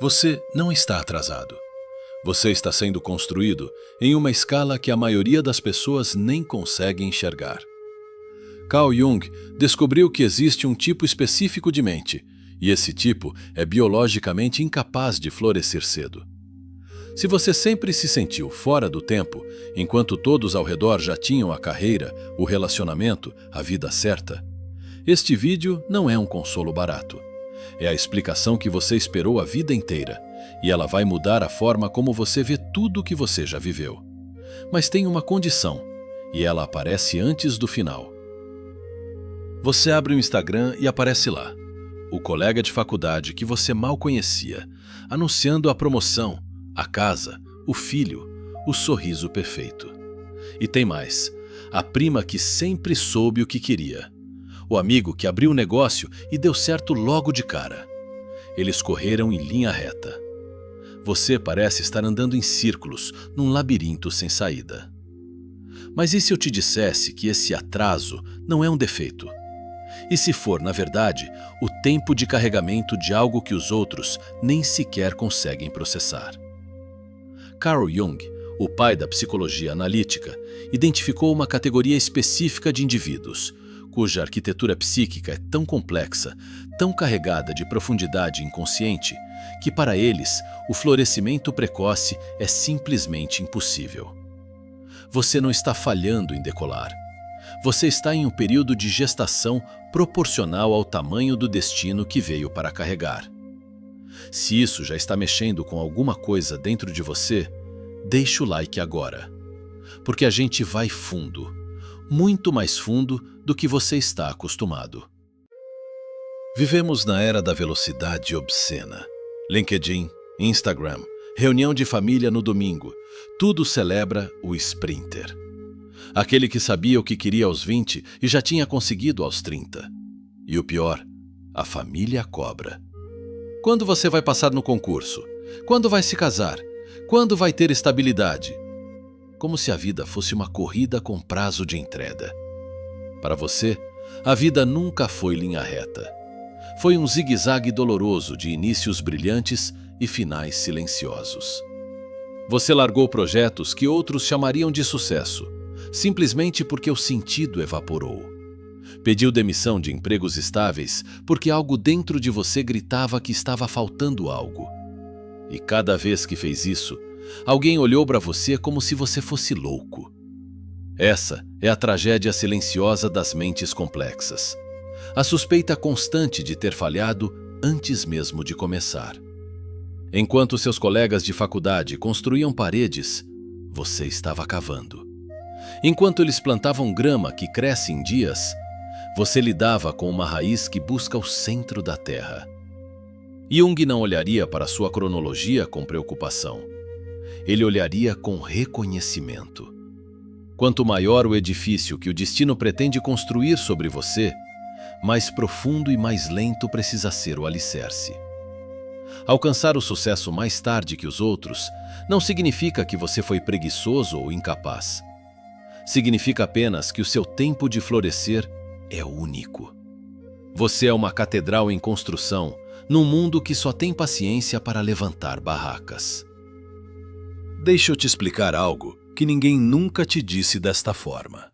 Você não está atrasado. Você está sendo construído em uma escala que a maioria das pessoas nem consegue enxergar. Carl Jung descobriu que existe um tipo específico de mente, e esse tipo é biologicamente incapaz de florescer cedo. Se você sempre se sentiu fora do tempo, enquanto todos ao redor já tinham a carreira, o relacionamento, a vida certa, este vídeo não é um consolo barato. É a explicação que você esperou a vida inteira, e ela vai mudar a forma como você vê tudo o que você já viveu. Mas tem uma condição, e ela aparece antes do final. Você abre o Instagram e aparece lá, o colega de faculdade que você mal conhecia, anunciando a promoção, a casa, o filho, o sorriso perfeito. E tem mais, a prima que sempre soube o que queria. O amigo que abriu o negócio e deu certo logo de cara. Eles correram em linha reta. Você parece estar andando em círculos, num labirinto sem saída. Mas e se eu te dissesse que esse atraso não é um defeito? E se for, na verdade, o tempo de carregamento de algo que os outros nem sequer conseguem processar? Carl Jung, o pai da psicologia analítica, identificou uma categoria específica de indivíduos, cuja arquitetura psíquica é tão complexa, tão carregada de profundidade inconsciente, que para eles o florescimento precoce é simplesmente impossível. Você não está falhando em decolar. Você está em um período de gestação proporcional ao tamanho do destino que veio para carregar. Se isso já está mexendo com alguma coisa dentro de você, deixe o like agora. Porque a gente vai fundo, muito mais fundo do que você está acostumado. Vivemos na era da velocidade obscena. LinkedIn, Instagram, reunião de família no domingo, tudo celebra o sprinter. Aquele que sabia o que queria aos 20 e já tinha conseguido aos 30. E o pior, a família cobra. Quando você vai passar no concurso? Quando vai se casar? Quando vai ter estabilidade? Como se a vida fosse uma corrida com prazo de entrega. Para você, a vida nunca foi linha reta. Foi um zigue-zague doloroso de inícios brilhantes e finais silenciosos. Você largou projetos que outros chamariam de sucesso, simplesmente porque o sentido evaporou. Pediu demissão de empregos estáveis porque algo dentro de você gritava que estava faltando algo. E cada vez que fez isso, alguém olhou para você como se você fosse louco. Essa é a tragédia silenciosa das mentes complexas. A suspeita constante de ter falhado antes mesmo de começar. Enquanto seus colegas de faculdade construíam paredes, você estava cavando. Enquanto eles plantavam grama que cresce em dias, você lidava com uma raiz que busca o centro da terra. Jung não olharia para sua cronologia com preocupação. Ele olharia com reconhecimento. Quanto maior o edifício que o destino pretende construir sobre você, mais profundo e mais lento precisa ser o alicerce. Alcançar o sucesso mais tarde que os outros não significa que você foi preguiçoso ou incapaz. Significa apenas que o seu tempo de florescer é único. Você é uma catedral em construção, num mundo que só tem paciência para levantar barracas. Deixa eu te explicar algo que ninguém nunca te disse desta forma.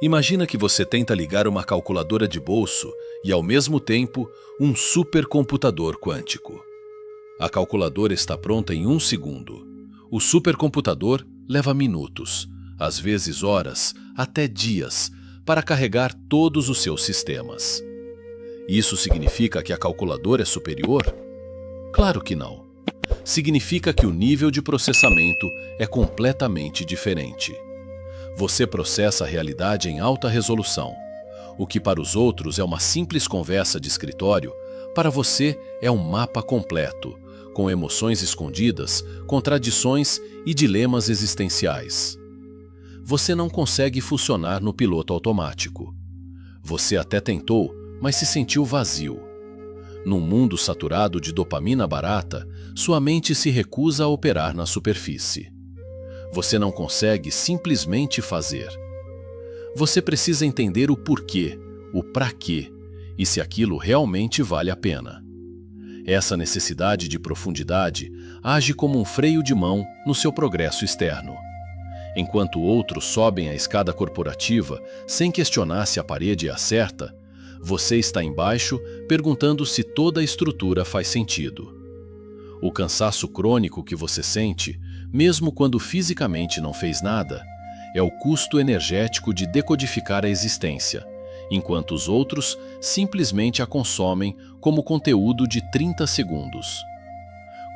Imagina que você tenta ligar uma calculadora de bolso e, ao mesmo tempo, um supercomputador quântico. A calculadora está pronta em 1 segundo. O supercomputador leva minutos, às vezes horas, até dias, para carregar todos os seus sistemas. Isso significa que a calculadora é superior? Claro que não. Significa que o nível de processamento é completamente diferente. Você processa a realidade em alta resolução. O que para os outros é uma simples conversa de escritório, para você é um mapa completo, com emoções escondidas, contradições e dilemas existenciais. Você não consegue funcionar no piloto automático. Você até tentou, mas se sentiu vazio. Num mundo saturado de dopamina barata, sua mente se recusa a operar na superfície. Você não consegue simplesmente fazer. Você precisa entender o porquê, o pra quê, e se aquilo realmente vale a pena. Essa necessidade de profundidade age como um freio de mão no seu progresso externo. Enquanto outros sobem a escada corporativa sem questionar se a parede é a certa, você está embaixo perguntando se toda a estrutura faz sentido. O cansaço crônico que você sente, mesmo quando fisicamente não fez nada, é o custo energético de decodificar a existência, enquanto os outros simplesmente a consomem como conteúdo de 30 segundos.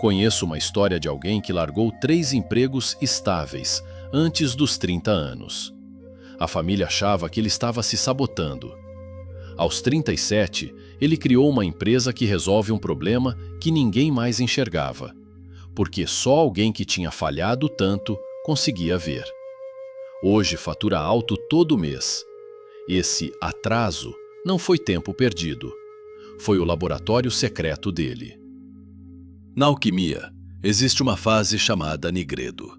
Conheço uma história de alguém que largou 3 empregos estáveis antes dos 30 anos. A família achava que ele estava se sabotando. Aos 37, ele criou uma empresa que resolve um problema que ninguém mais enxergava, porque só alguém que tinha falhado tanto conseguia ver. Hoje fatura alto todo mês. Esse atraso não foi tempo perdido. Foi o laboratório secreto dele. Na alquimia, existe uma fase chamada nigredo,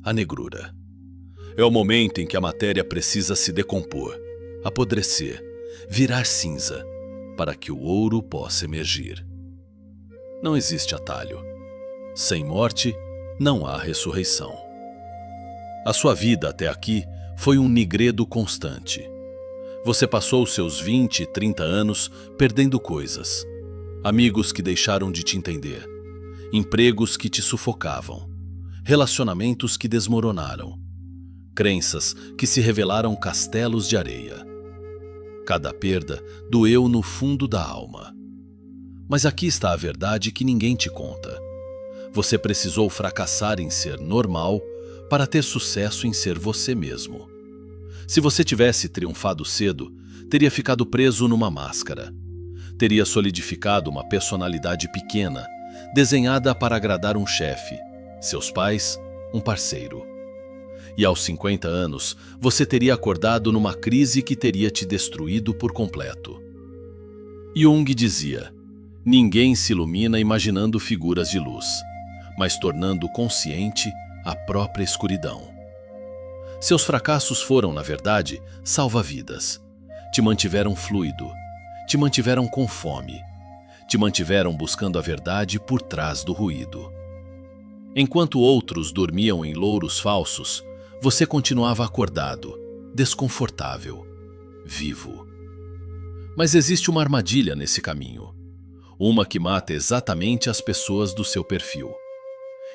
a negrura. É o momento em que a matéria precisa se decompor, apodrecer, virar cinza, para que o ouro possa emergir. Não existe atalho. Sem morte, não há ressurreição. A sua vida até aqui foi um nigredo constante. Você passou seus 20 e 30 anos perdendo coisas. Amigos que deixaram de te entender. Empregos que te sufocavam. Relacionamentos que desmoronaram. Crenças que se revelaram castelos de areia. Cada perda doeu no fundo da alma. Mas aqui está a verdade que ninguém te conta. Você precisou fracassar em ser normal para ter sucesso em ser você mesmo. Se você tivesse triunfado cedo, teria ficado preso numa máscara. Teria solidificado uma personalidade pequena, desenhada para agradar um chefe, seus pais, um parceiro. E aos 50 anos, você teria acordado numa crise que teria te destruído por completo. Jung dizia: ninguém se ilumina imaginando figuras de luz, mas tornando consciente a própria escuridão. Seus fracassos foram, na verdade, salva-vidas. Te mantiveram fluido, te mantiveram com fome, te mantiveram buscando a verdade por trás do ruído. Enquanto outros dormiam em louros falsos, você continuava acordado, desconfortável, vivo. Mas existe uma armadilha nesse caminho. Uma que mata exatamente as pessoas do seu perfil.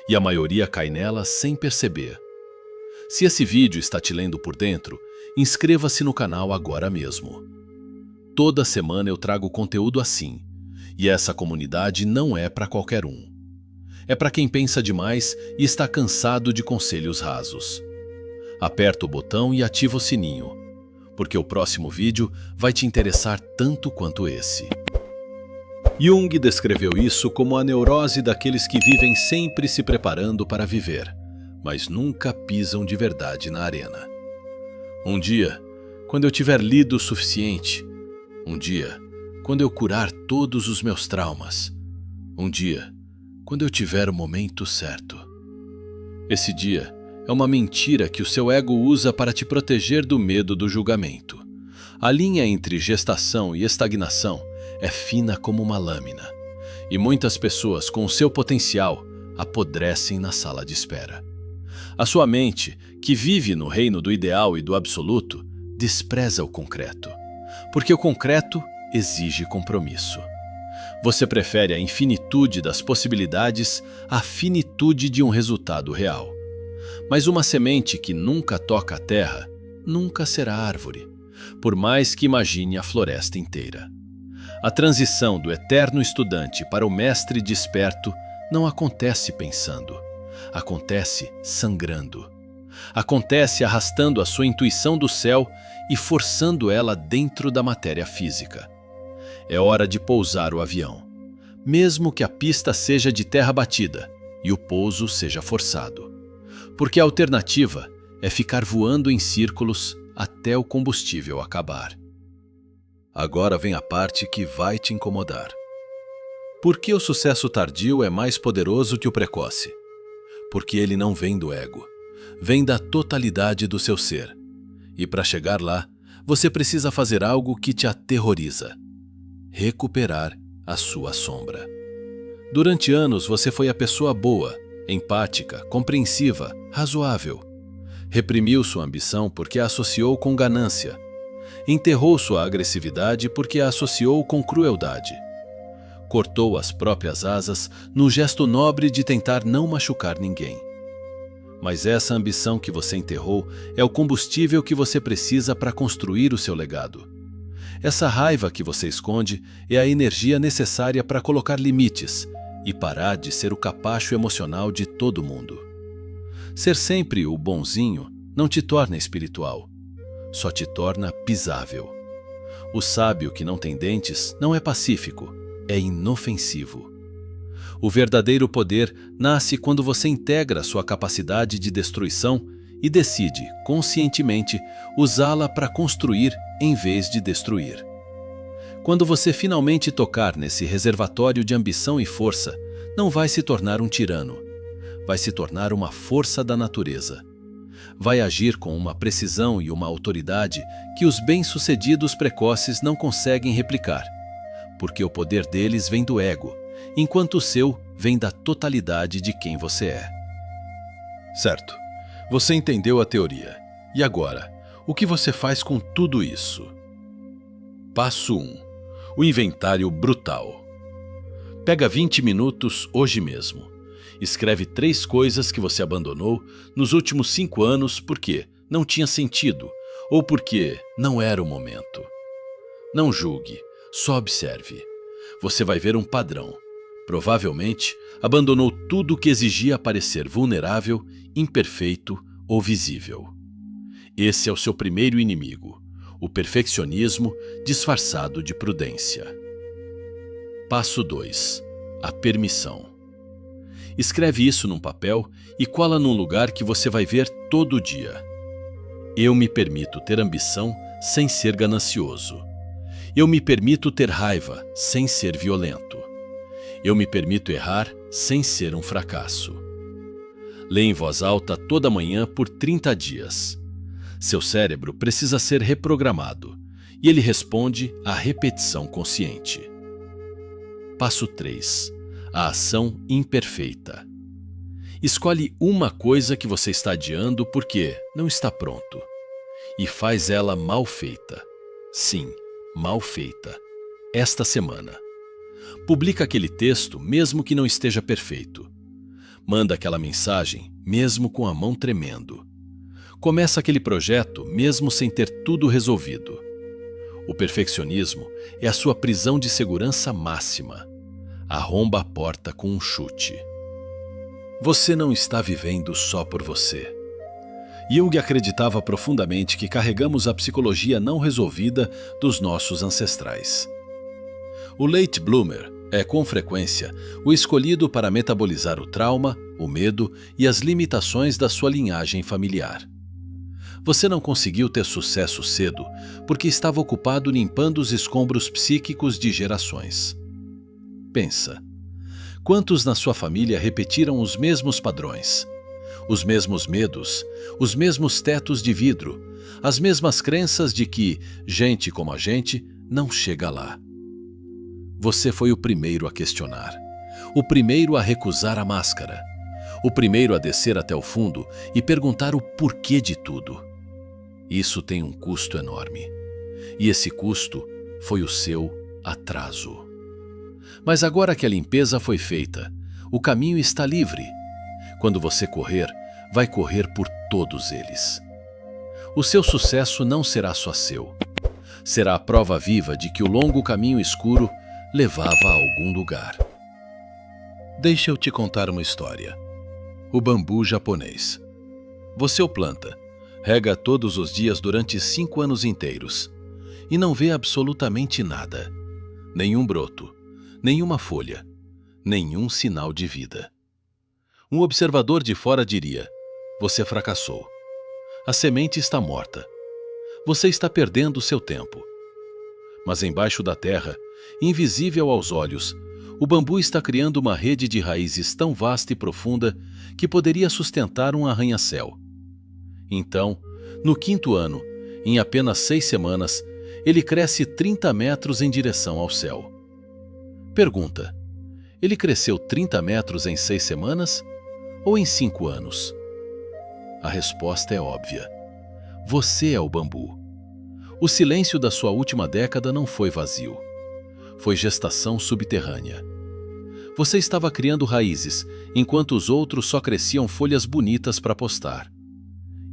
E a maioria cai nela sem perceber. Se esse vídeo está te lendo por dentro, inscreva-se no canal agora mesmo. Toda semana eu trago conteúdo assim, e essa comunidade não é para qualquer um. É para quem pensa demais e está cansado de conselhos rasos. Aperta o botão e ativa o sininho, porque o próximo vídeo vai te interessar tanto quanto esse. Jung descreveu isso como a neurose daqueles que vivem sempre se preparando para viver, mas nunca pisam de verdade na arena. Um dia, quando eu tiver lido o suficiente, um dia, quando eu curar todos os meus traumas, um dia, quando eu tiver o momento certo. Esse dia é uma mentira que o seu ego usa para te proteger do medo do julgamento. A linha entre gestação e estagnação é fina como uma lâmina, e muitas pessoas com o seu potencial apodrecem na sala de espera. A sua mente, que vive no reino do ideal e do absoluto, despreza o concreto, porque o concreto exige compromisso. Você prefere a infinitude das possibilidades à finitude de um resultado real. Mas uma semente que nunca toca a terra, nunca será árvore, por mais que imagine a floresta inteira. A transição do eterno estudante para o mestre desperto não acontece pensando. Acontece sangrando. Acontece arrastando a sua intuição do céu e forçando ela dentro da matéria física. É hora de pousar o avião, mesmo que a pista seja de terra batida e o pouso seja forçado. Porque a alternativa é ficar voando em círculos até o combustível acabar. Agora vem a parte que vai te incomodar. Por que o sucesso tardio é mais poderoso que o precoce? Porque ele não vem do ego, vem da totalidade do seu ser. E para chegar lá, você precisa fazer algo que te aterroriza: recuperar a sua sombra. Durante anos você foi a pessoa boa, empática, compreensiva, razoável. Reprimiu sua ambição porque a associou com ganância. Enterrou sua agressividade porque a associou com crueldade. Cortou as próprias asas no gesto nobre de tentar não machucar ninguém. Mas essa ambição que você enterrou é o combustível que você precisa para construir o seu legado. Essa raiva que você esconde é a energia necessária para colocar limites e parar de ser o capacho emocional de todo mundo. Ser sempre o bonzinho não te torna espiritual, só te torna pisável. O sábio que não tem dentes não é pacífico, é inofensivo. O verdadeiro poder nasce quando você integra sua capacidade de destruição e decide, conscientemente, usá-la para construir em vez de destruir. Quando você finalmente tocar nesse reservatório de ambição e força, não vai se tornar um tirano. Vai se tornar uma força da natureza. Vai agir com uma precisão e uma autoridade que os bem-sucedidos precoces não conseguem replicar, porque o poder deles vem do ego, enquanto o seu vem da totalidade de quem você é. Certo. Você entendeu a teoria. E agora, o que você faz com tudo isso? Passo 1. O inventário brutal. Pega 20 minutos hoje mesmo. Escreve 3 coisas que você abandonou nos últimos 5 anos porque não tinha sentido ou porque não era o momento. Não julgue, só observe. Você vai ver um padrão. Provavelmente, abandonou tudo que exigia parecer vulnerável, imperfeito ou visível. Esse é o seu primeiro inimigo, o perfeccionismo disfarçado de prudência. Passo 2. A permissão. Escreve isso num papel e cola num lugar que você vai ver todo dia. Eu me permito ter ambição sem ser ganancioso. Eu me permito ter raiva sem ser violento. Eu me permito errar sem ser um fracasso. Lê em voz alta toda manhã por 30 dias. Seu cérebro precisa ser reprogramado e ele responde à repetição consciente. Passo 3. A ação imperfeita. Escolhe uma coisa que você está adiando porque não está pronto e faz ela mal feita. Sim, mal feita. Esta semana. Publica aquele texto mesmo que não esteja perfeito. Manda aquela mensagem mesmo com a mão tremendo. Começa aquele projeto mesmo sem ter tudo resolvido. O perfeccionismo é a sua prisão de segurança máxima. Arromba a porta com um chute. Você não está vivendo só por você. Jung acreditava profundamente que carregamos a psicologia não resolvida dos nossos ancestrais. O late bloomer é, com frequência, o escolhido para metabolizar o trauma, o medo e as limitações da sua linhagem familiar. Você não conseguiu ter sucesso cedo porque estava ocupado limpando os escombros psíquicos de gerações. Pensa. Quantos na sua família repetiram os mesmos padrões? Os mesmos medos, os mesmos tetos de vidro, as mesmas crenças de que gente como a gente não chega lá. Você foi o primeiro a questionar, o primeiro a recusar a máscara, o primeiro a descer até o fundo e perguntar o porquê de tudo. Isso tem um custo enorme. E esse custo foi o seu atraso. Mas agora que a limpeza foi feita, o caminho está livre. Quando você correr, vai correr por todos eles. O seu sucesso não será só seu. Será a prova viva de que o longo caminho escuro levava a algum lugar. Deixa eu te contar uma história. O bambu japonês. Você o planta, rega todos os dias durante 5 anos inteiros e não vê absolutamente nada. Nenhum broto, nenhuma folha, nenhum sinal de vida. Um observador de fora diria: você fracassou. A semente está morta. Você está perdendo seu tempo. Mas embaixo da terra, invisível aos olhos, o bambu está criando uma rede de raízes tão vasta e profunda que poderia sustentar um arranha-céu. Então, no 5º ano, em apenas 6 semanas, ele cresce 30 metros em direção ao céu. Pergunta: Ele cresceu 30 metros em 6 semanas ou em 5 anos? A resposta é óbvia. Você é o bambu. O silêncio da sua última década não foi vazio. Foi gestação subterrânea. Você estava criando raízes, enquanto os outros só cresciam folhas bonitas para postar.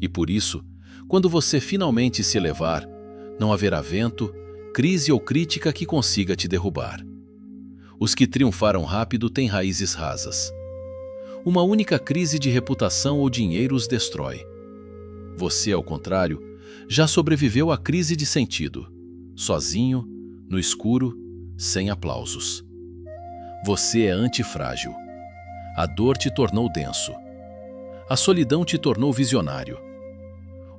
E por isso, quando você finalmente se elevar, não haverá vento, crise ou crítica que consiga te derrubar. Os que triunfaram rápido têm raízes rasas. Uma única crise de reputação ou dinheiro os destrói. Você, ao contrário, já sobreviveu à crise de sentido, sozinho, no escuro, sem aplausos. Você é antifrágil. A dor te tornou denso. A solidão te tornou visionário.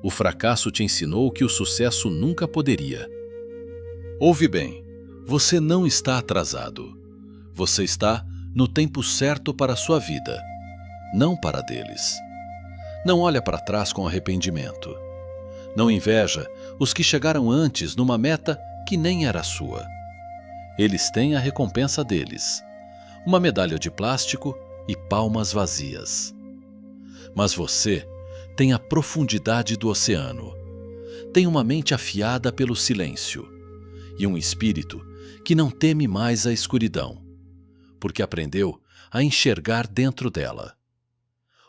O fracasso te ensinou que o sucesso nunca poderia. Ouve bem, você não está atrasado. Você está no tempo certo para a sua vida, não para a deles. Não olha para trás com arrependimento. Não inveja os que chegaram antes numa meta que nem era sua. Eles têm a recompensa deles, uma medalha de plástico e palmas vazias. Mas você tem a profundidade do oceano, tem uma mente afiada pelo silêncio e um espírito que não teme mais a escuridão, porque aprendeu a enxergar dentro dela.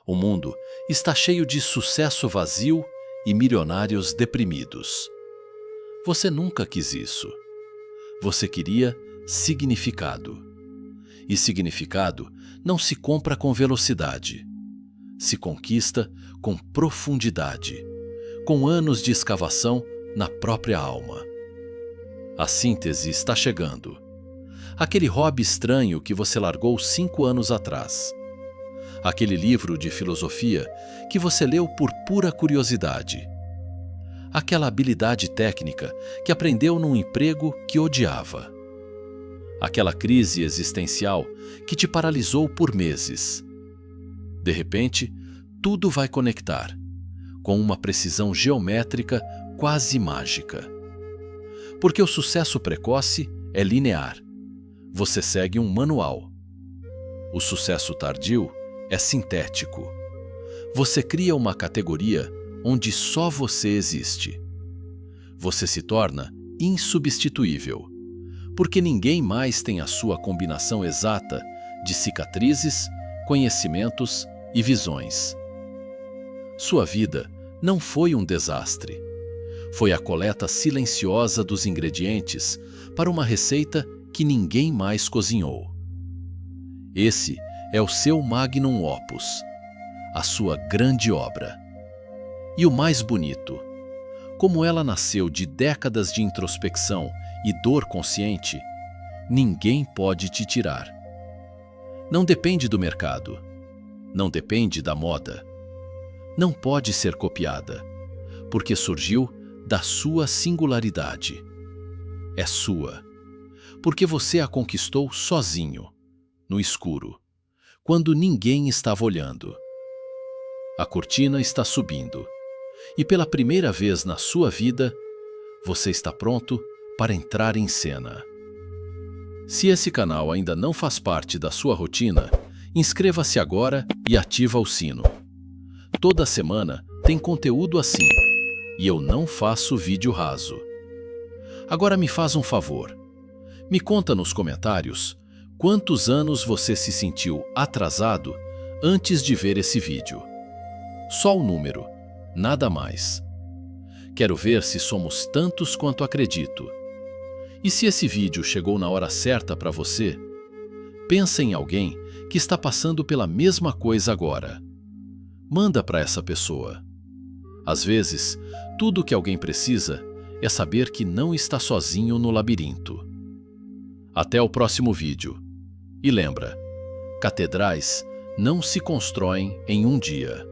O mundo está cheio de sucesso vazio e milionários deprimidos. Você nunca quis isso. Você queria significado. E significado não se compra com velocidade. Se conquista com profundidade, com anos de escavação na própria alma. A síntese está chegando. Aquele hobby estranho que você largou 5 anos atrás. Aquele livro de filosofia que você leu por pura curiosidade. Aquela habilidade técnica que aprendeu num emprego que odiava. Aquela crise existencial que te paralisou por meses. De repente, tudo vai conectar, com uma precisão geométrica quase mágica. Porque o sucesso precoce é linear. Você segue um manual. O sucesso tardio é sintético. Você cria uma categoria onde só você existe. Você se torna insubstituível, porque ninguém mais tem a sua combinação exata de cicatrizes, conhecimentos e visões. Sua vida não foi um desastre. Foi a coleta silenciosa dos ingredientes para uma receita que ninguém mais cozinhou. Esse é o seu magnum opus, a sua grande obra. E o mais bonito, como ela nasceu de décadas de introspecção e dor consciente, ninguém pode te tirar. Não depende do mercado, não depende da moda. Não pode ser copiada, porque surgiu da sua singularidade. É sua, porque você a conquistou sozinho, no escuro, quando ninguém estava olhando. A cortina está subindo, e pela primeira vez na sua vida, você está pronto para entrar em cena. Se esse canal ainda não faz parte da sua rotina, inscreva-se agora e ativa o sino. Toda semana tem conteúdo assim, e eu não faço vídeo raso. Agora me faz um favor. Me conta nos comentários quantos anos você se sentiu atrasado antes de ver esse vídeo. Só o número, nada mais. Quero ver se somos tantos quanto acredito. E se esse vídeo chegou na hora certa para você, pensa em alguém que está passando pela mesma coisa agora. Manda para essa pessoa. Às vezes, tudo o que alguém precisa é saber que não está sozinho no labirinto. Até o próximo vídeo. E lembra, catedrais não se constroem em um dia.